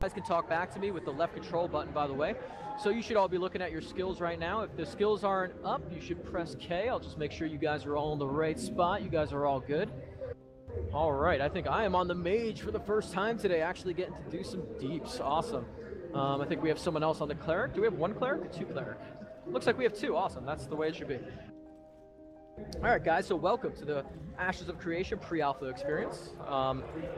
guys can talk back to me with the left control button, by the way. So you should all be looking at your skills right now. If the skills aren't up, you should press K. I'll just make sure you guys are all in the right spot. You guys are all good. All right, I think I am on the mage for the first time today, actually getting to do some deeps. Awesome. I think we have someone else on the cleric. Do we have one cleric or two cleric? Looks like we have two. Awesome. That's the way it should be. All right, guys, so welcome to the Ashes of Creation pre-alpha experience.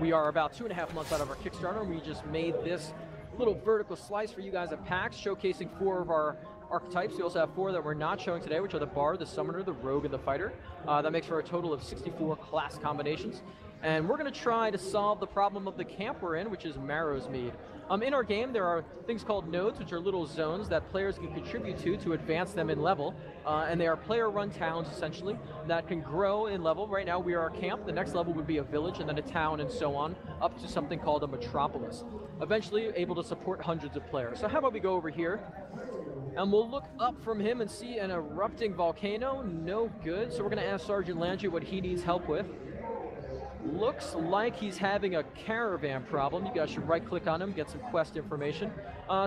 We are about 2.5 months out of our Kickstarter, and we just made this little vertical slice for you guys at PAX, showcasing 4 of our archetypes. We also have 4 that we're not showing today, which are the Bard, the Summoner, the Rogue, and the Fighter. That makes for a total of 64 class combinations. And we're going to try to solve the problem of the camp we're in, which is Marrow's Mead. In our game, there are things called nodes, which are little zones that players can contribute to advance them in level. And they are player-run towns, essentially, that can grow in level. Right now, we are a camp. The next level would be a village, and then a town, and so on, up to something called a metropolis. Eventually, able to support hundreds of players. So how about we go over here, and we'll look up from him and see an erupting volcano. No good. So we're going to ask Sergeant Landry what he needs help with. Looks like he's having a caravan problem. You guys should right-click on him, get some quest information.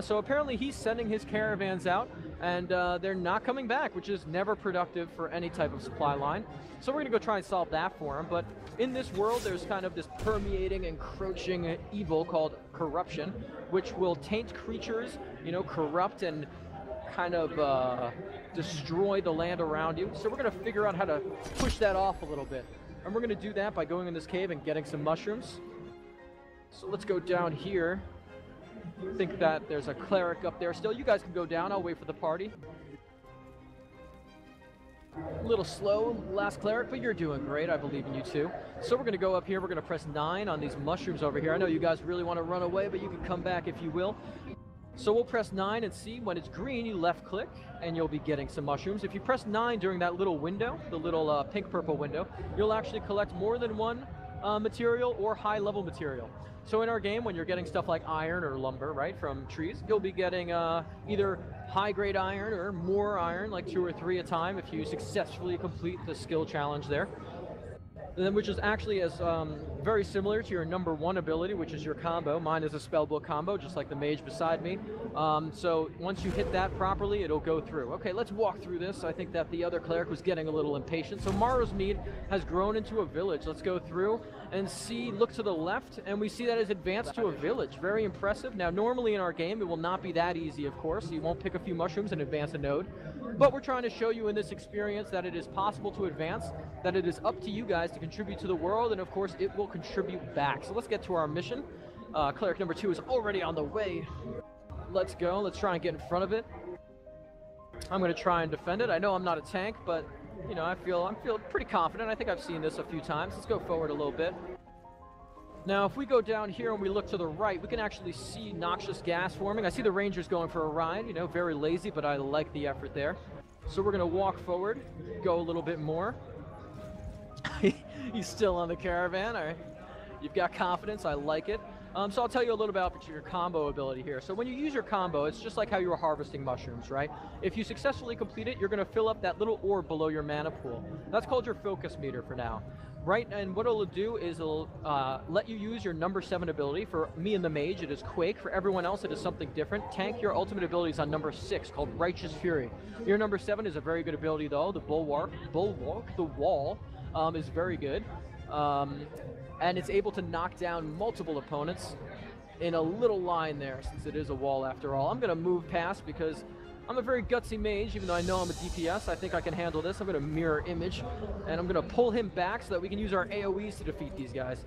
So apparently he's sending his caravans out, and they're not coming back, which is never productive for any type of supply line. So we're going to go try and solve that for him. But in this world, there's kind of this permeating, encroaching evil called corruption, which will taint creatures, you know, corrupt and kind of destroy the land around you. So we're going to figure out how to push that off a little bit. And we're going to do that by going in this cave and getting some mushrooms. So let's go down here. I think that there's a cleric up there still. You guys can go down. I'll wait for the party. A little slow, last cleric, but you're doing great. I believe in you too. So we're going to go up here. We're going to press 9 on these mushrooms over here. I know you guys really want to run away, but you can come back if you will. So we'll press 9 and see when it's green, you left click and you'll be getting some mushrooms. If you press 9 during that little window, the little pink-purple window, you'll actually collect more than one material or high-level material. So in our game, when you're getting stuff like iron or lumber, right, from trees, you'll be getting either high-grade iron or more iron, like 2 or 3 a time if you successfully complete the skill challenge there. Which is actually very similar to your number 1 ability, which is your combo. Mine is a spellbook combo, just like the mage beside me. So once you hit that properly, it'll go through. Okay, let's walk through this. I think that the other cleric was getting a little impatient. So Marrow's Mead has grown into a village. Let's go through and see, look to the left, and we see that it's advanced to a village. Very impressive. Now, normally in our game, it will not be that easy, of course. You won't pick a few mushrooms and advance a node. But we're trying to show you in this experience that it is possible to advance, that it is up to you guys to contribute to the world, and of course it will contribute back. So let's get to our mission. Cleric number 2 is already on the way. Let's go. Let's try and get in front of it. I'm going to try and defend it. I know I'm not a tank, but you know, I'm feeling pretty confident. I think I've seen this a few times. Let's go forward a little bit. Now, if we go down here and we look to the right, we can actually see noxious gas forming. I see the Rangers going for a ride, you know, very lazy, but I like the effort there. So we're going to walk forward, go a little bit more. He's still on the caravan. All right. You've got confidence. I like it. So I'll tell you a little about your combo ability here. So when you use your combo, it's just like how you were harvesting mushrooms, right? If you successfully complete it, you're going to fill up that little orb below your mana pool. That's called your focus meter for now. Right, and what it'll do is it'll let you use your number 7 ability. For me and the mage, it is Quake. For everyone else, it is something different. Tank, your ultimate ability is on number 6, called Righteous Fury. Your number 7 is a very good ability, though. The Bulwark, the Wall, is very good. And it's able to knock down multiple opponents in a little line there, since it is a wall after all. I'm going to move past because I'm a very gutsy mage, even though I know I'm a DPS. I think I can handle this. I'm going to mirror image, and I'm going to pull him back so that we can use our AoEs to defeat these guys.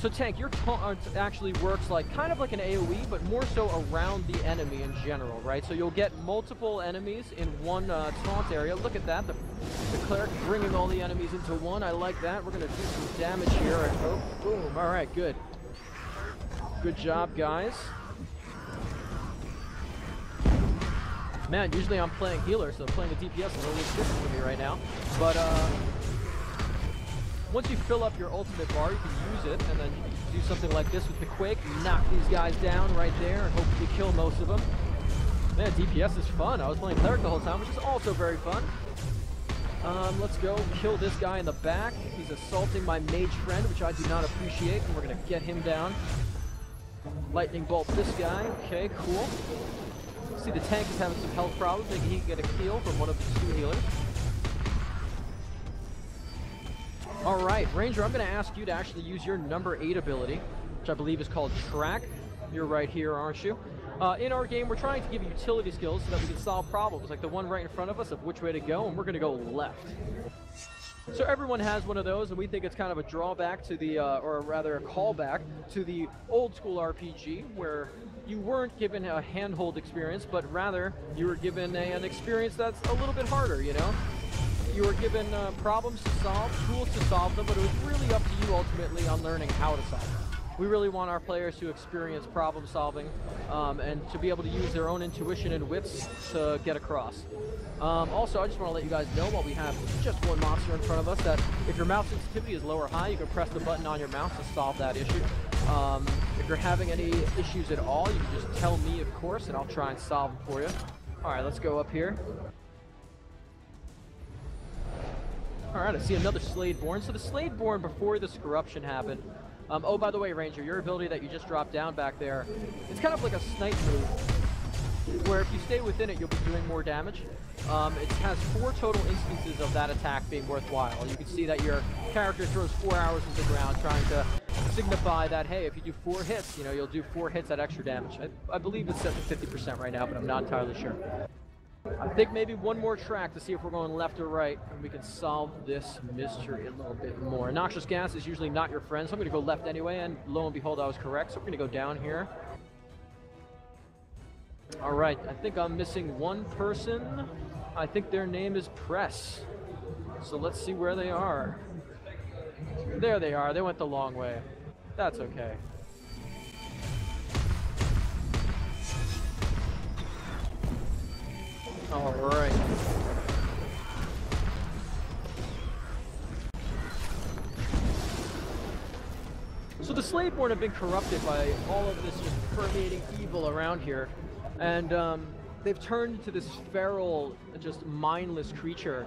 So Tank, your taunt actually works like kind of like an AoE, but more so around the enemy in general, right? So you'll get multiple enemies in one taunt area. Look at that, the cleric bringing all the enemies into one. I like that. We're going to do some damage here, I hope. Boom, all right, good. Good job, guys. Man, usually I'm playing healer, so playing the DPS is a little different for me right now. But once you fill up your ultimate bar, you can use it, and then you can do something like this with the Quake, knock these guys down right there, and hopefully kill most of them. Man, DPS is fun. I was playing Cleric the whole time, which is also very fun. Let's go kill this guy in the back. He's assaulting my mage friend, which I do not appreciate, and we're going to get him down. Lightning bolt this guy. Okay, cool. See, the tank is having some health problems. Maybe he can get a heal from one of the 2 healers. All right, Ranger, I'm going to ask you to actually use your number 8 ability, which I believe is called Track. You're right here, aren't you? In our game, we're trying to give you utility skills so that we can solve problems, like the one right in front of us of which way to go, and we're going to go left. So everyone has one of those, and we think it's kind of a drawback to the, or rather a callback to the old school RPG, where you weren't given a handhold experience, but rather you were given an experience that's a little bit harder, you know? You were given problems to solve, tools to solve them, but it was really up to you ultimately on learning how to solve them. We really want our players to experience problem solving and to be able to use their own intuition and wits to get across. Also, I just want to let you guys know while we have just one monster in front of us that if your mouse sensitivity is low or high, you can press the button on your mouse to solve that issue. If you're having any issues at all, you can just tell me, of course, and I'll try and solve them for you. All right, let's go up here. All right, I see another Sladeborn. So the Sladeborn, before this corruption happened, oh, by the way, Ranger, your ability that you just dropped down back there, it's kind of like a snipe move, where if you stay within it, you'll be doing more damage. It has 4 total instances of that attack being worthwhile. You can see that your character throws 4 arrows into the ground, trying to signify that, hey, if you do 4 hits, you know, you'll do 4 hits at extra damage. I believe it's set to 50% right now, but I'm not entirely sure. I think maybe one more track to see if we're going left or right, and we can solve this mystery a little bit more. Noxious gas is usually not your friend, so I'm going to go left anyway, and lo and behold, I was correct. So we're going to go down here. All right, I think I'm missing one person. I think their name is Press. So let's see where they are. There they are. They went the long way. That's okay. All right. So the Sladeborn have been corrupted by all of this just permeating evil around here, and they've turned into this feral, just mindless creature.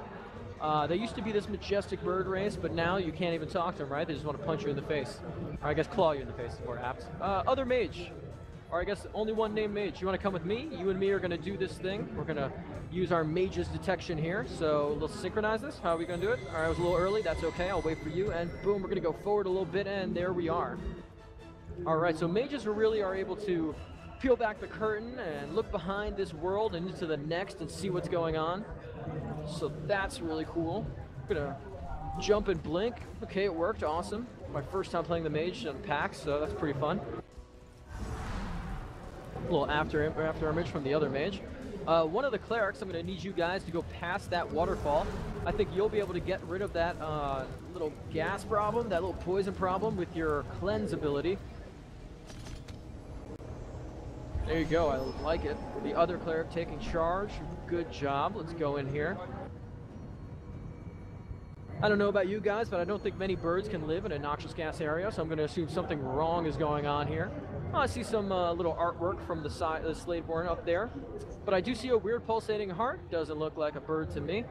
They used to be this majestic bird race, but now you can't even talk to them, right? They just want to punch you in the face. Or I guess claw you in the face is more apt. Other mage. Or I guess only one named mage. You want to come with me? You and me are going to do this thing. We're going to use our mage's detection here. So let's synchronize this. How are we going to do it? All right, I was a little early. That's okay. I'll wait for you. And boom, we're going to go forward a little bit, and there we are. All right, so mages really are able to peel back the curtain and look behind this world and into the next and see what's going on. So that's really cool. I'm going to jump and blink. Okay, it worked. Awesome. My first time playing the mage on Pax, so that's pretty fun. A little after image from the other mage. One of the clerics, I'm going to need you guys to go past that waterfall. I think you'll be able to get rid of that little gas problem, that little poison problem with your cleanse ability. There you go, I like it. The other cleric taking charge. Good job. Let's go in here. I don't know about you guys, but I don't think many birds can live in a noxious gas area, so I'm going to assume something wrong is going on here. Oh, I see some little artwork from the side of the Sladeborn up there, but I do see a weird pulsating heart. Doesn't look like a bird to me.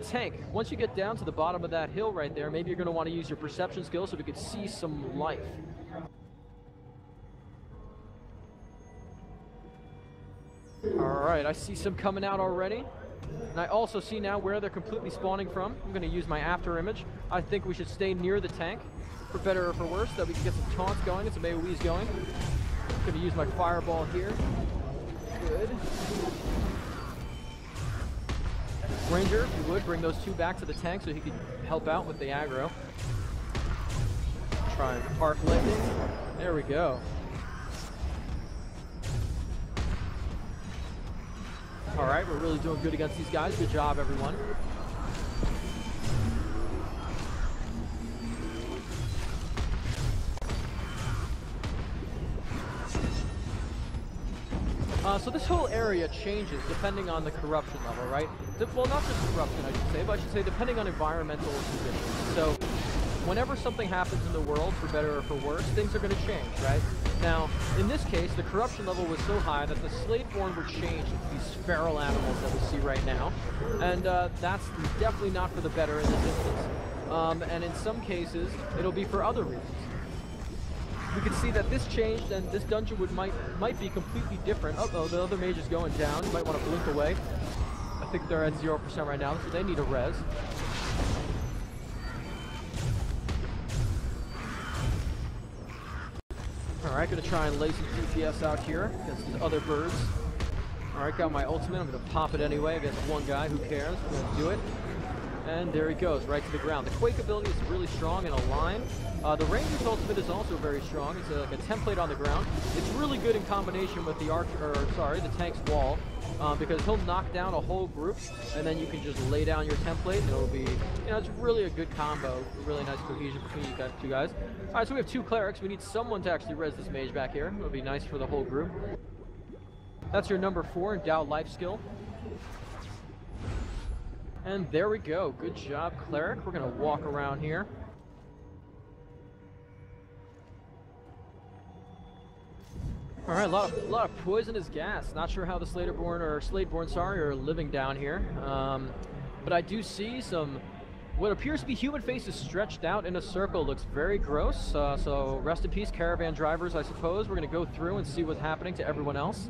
Tank, once you get down to the bottom of that hill right there, maybe you're going to want to use your perception skills so we could see some life. Alright, I see some coming out already. And I also see now where they're completely spawning from. I'm going to use my after image. I think we should stay near the tank, for better or for worse, so that we can get some taunts going and some AoEs going. I'm going to use my fireball here. Good. Ranger, if you would, bring those 2 back to the tank so he could help out with the aggro. Try and arc lightning. There we go. All right, we're really doing good against these guys. Good job, everyone. So this whole area changes depending on the corruption level, right? Well, not just corruption, I should say, but I should say depending on environmental conditions. So whenever something happens in the world, for better or for worse, things are going to change, right? Now, in this case, the corruption level was so high that the Sladeborn were changed into these feral animals that we see right now. And that's definitely not for the better in this instance. And in some cases, it'll be for other reasons. we can see that this changed, and this dungeon might be completely different. Uh-oh, the other mage is going down. You might want to blink away. I think they're at 0% right now, so they need a res. Alright, gonna try and lay some DPS out here against these other birds. Alright, got my ultimate. I'm gonna pop it anyway against one guy. Who cares? I'm gonna do it. And there he goes, right to the ground. The Quake ability is really strong in a line. The Ranger's ultimate is also very strong. It's like a template on the ground. It's really good in combination with the the tank's wall, because he'll knock down a whole group, and then you can just lay down your template, and it'll be, you know, it's really a good combo. Really nice cohesion between you two guys. All right, so we have 2 clerics. We need someone to actually res this mage back here. It'll be nice for the whole group. That's your number 4, Endowed Life skill. And there we go. Good job, Cleric. We're going to walk around here. All right, a lot of poisonous gas. Not sure how the Sladeborn are living down here. But I do see some, what appears to be human faces stretched out in a circle. Looks very gross. So rest in peace, caravan drivers, I suppose. We're going to go through and see what's happening to everyone else.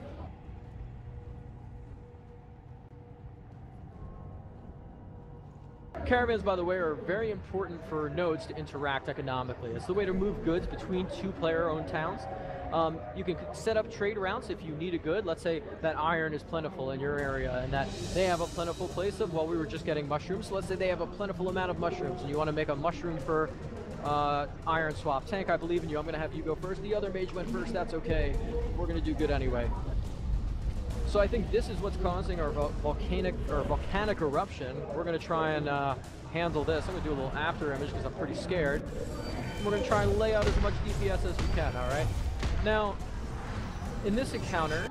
Caravans, by the way, are very important for nodes to interact economically. It's the way to move goods between 2 player-owned towns. You can set up trade routes if you need a good. Let's say that iron is plentiful in your area and that they have a plentiful place of, well, we were just getting mushrooms. So let's say they have a plentiful amount of mushrooms and you want to make a mushroom for iron swap. Tank, I believe in you. I'm going to have you go first. The other mage went first. That's okay. We're going to do good anyway. So I think this is what's causing our volcanic eruption. We're going to try and handle this. I'm going to do a little after image because I'm pretty scared. We're going to try and lay out as much DPS as we can, all right? Now, in this encounter,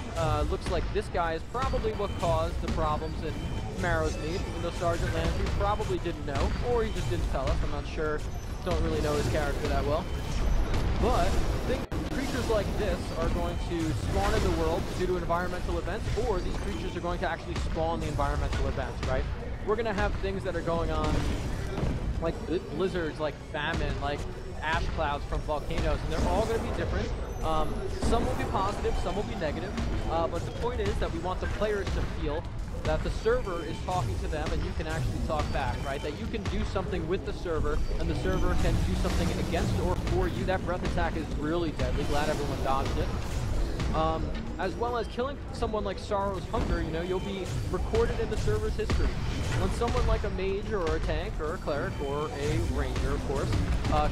looks like this guy is probably what caused the problems in Marrow's Mead, even though Sergeant Landry probably didn't know, or he just didn't tell us. I'm not sure. Don't really know his character that well. But I think creatures like this are going to spawn in the world due to environmental events, or these creatures are going to actually spawn the environmental events, right? We're going to have things that are going on, like blizzards, like famine, like ash clouds from volcanoes, and they're all going to be different. Some will be positive, some will be negative, but the point is that we want the players to feel that the server is talking to them and you can actually talk back, right? That you can do something with the server and the server can do something against or for you. That breath attack is really deadly. Glad everyone dodged it. As well as killing someone like Sorrow's Hunger, you know, you'll be recorded in the server's history. When someone like a mage or a tank or a cleric or a ranger, of course,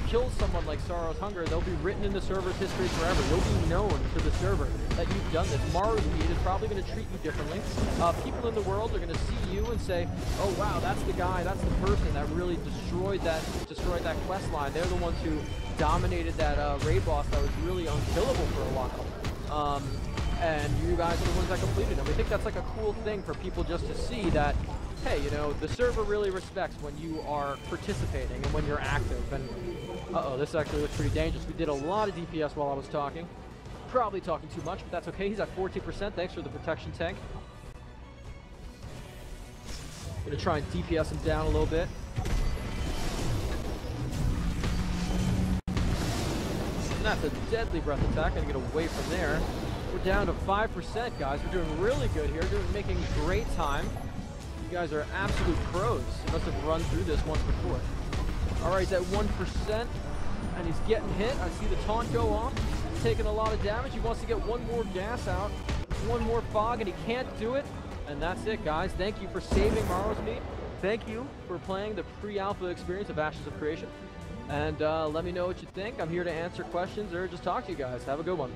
kills someone like Sorrow's Hunger, they'll be written in the server's history forever. You'll be known to the server that you've done this. Marrow's Mead is probably going to treat you differently. People in the world are going to see you and say, oh wow, that's the guy, that's the person that really destroyed that quest line. They're the ones who dominated that raid boss that was really unkillable for a while. And you guys are the ones that completed it. We think that's like a cool thing for people just to see that, hey, you know, the server really respects when you are participating and when you're active. And, uh-oh, this actually looks pretty dangerous. We did a lot of DPS while I was talking. Probably talking too much, but that's okay. He's at 14%. Thanks for the protection tank. Gonna try and DPS him down a little bit. And that's a deadly breath attack. Gonna get away from there. We're down to 5%, guys. We're doing really good here. Making great time. You guys are absolute pros. You must have run through this once before. All right, he's at 1%, and he's getting hit. I see the taunt go off. He's taking a lot of damage. He wants to get one more gas out, one more fog, and he can't do it. And that's it, guys. Thank you for saving Marrow's Mead. Thank you for playing the pre-alpha experience of Ashes of Creation. And let me know what you think. I'm here to answer questions or just talk to you guys. Have a good one.